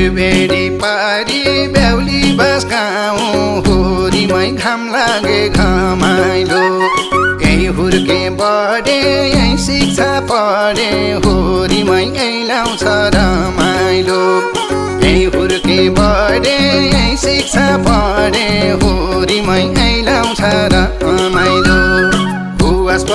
त्रिवेणी पारी बेहुली बस गाउँ होरीमै घाम लागे घमाइलो यही हुर्के बढे यही शिक्षा पढे होरीमै यही ल्याउँछ रमाइलो यही हुर्के बढे यही शिक्षा पढे होरीमै यही ल्याउँछ रमाइलो हुवास